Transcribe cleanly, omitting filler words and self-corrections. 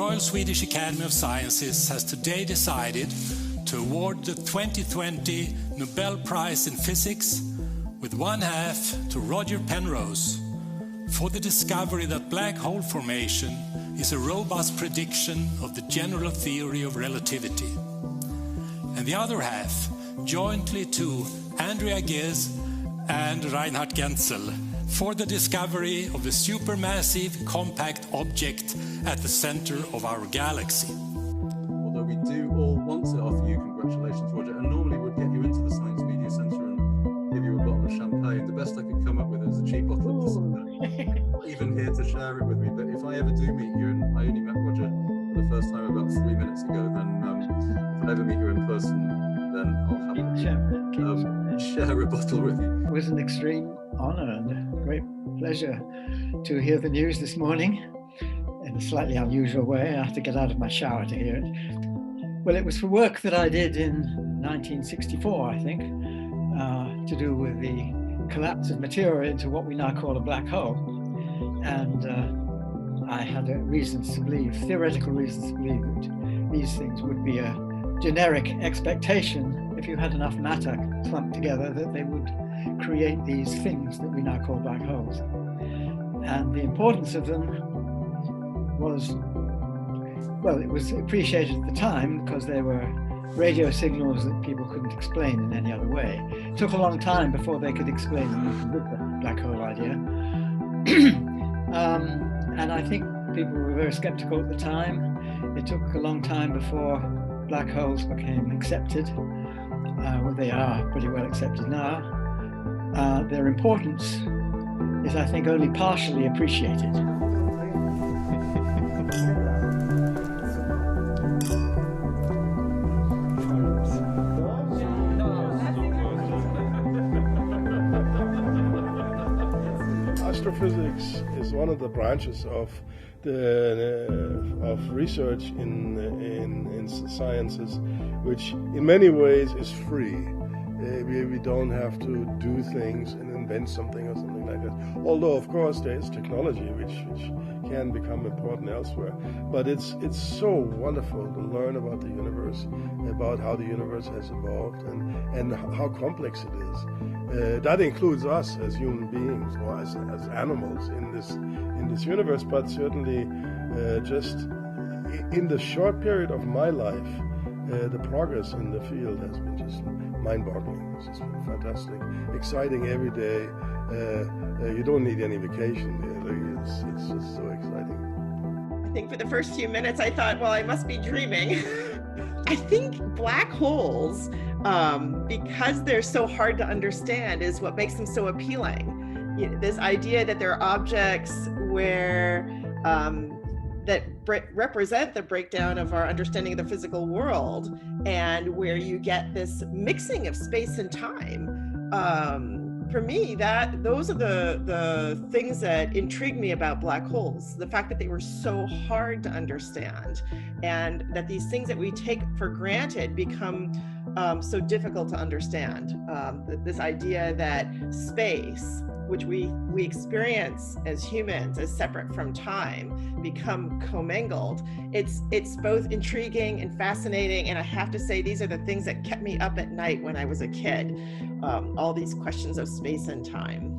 Royal Swedish Academy of Sciences has today decided to award the 2020 Nobel Prize in Physics with one half to Roger Penrose for the discovery that black hole formation is a robust prediction of the general theory of relativity. And the other half jointly to Andrea Ghez and Reinhard Genzel for the discovery of the supermassive compact object at the center of our galaxy. Although we do all want to offer you congratulations, Roger, and normally we'd get you into the Science Media Centre and give you a bottle of champagne. The best I could come up with is a cheap bottle of Prosecco. Not even here to share it with me, but if I ever do meet you, and I only met Roger for the first time about 3 minutes ago, then if I ever meet you in person, then I'll have share a bottle with you. It was an extreme honor and a great pleasure to hear the news this morning in a slightly unusual way. I had to get out of my shower to hear it. Well, it was for work that I did in 1964, I think, to do with the collapse of material into what we now call a black hole. And I had reasons to believe, theoretical reasons to believe that these things would be a generic expectation if you had enough matter clumped together that they would create these things that we now call black holes. And the importance of them was, well, it was appreciated at the time because they were radio signals that people couldn't explain in any other way. It took a long time before they could explain the black hole idea. And I think people were very skeptical at the time. It took a long time before black holes became accepted. Well, they are pretty well accepted now. Their importance is, I think, only partially appreciated. Astrophysics is one of the branches of research in sciences, which in many ways is free. We don't have to do things and invent something or something like that. Although, of course, there is technology which can become important elsewhere. But it's so wonderful to learn about the universe, about how the universe has evolved and how complex it is. That includes us as human beings or as animals in this universe. But certainly, just in the short period of my life, the progress in the field has been just mind-boggling. It's just fantastic, exciting every day. You don't need any vacation there. It's just so exciting. I think for the first few minutes I thought, well, I must be dreaming. I think black holes, because they're so hard to understand, is what makes them so appealing. You know, this idea that they're objects where that represent the breakdown of our understanding of the physical world, and where you get this mixing of space and time. For me, those are the things that intrigue me about black holes. The fact that they were so hard to understand, and that these things that we take for granted become so difficult to understand. This idea that space, which we experience as humans as separate from time, become commingled. It's both intriguing and fascinating, and I have to say these are the things that kept me up at night when I was a kid, all these questions of space and time.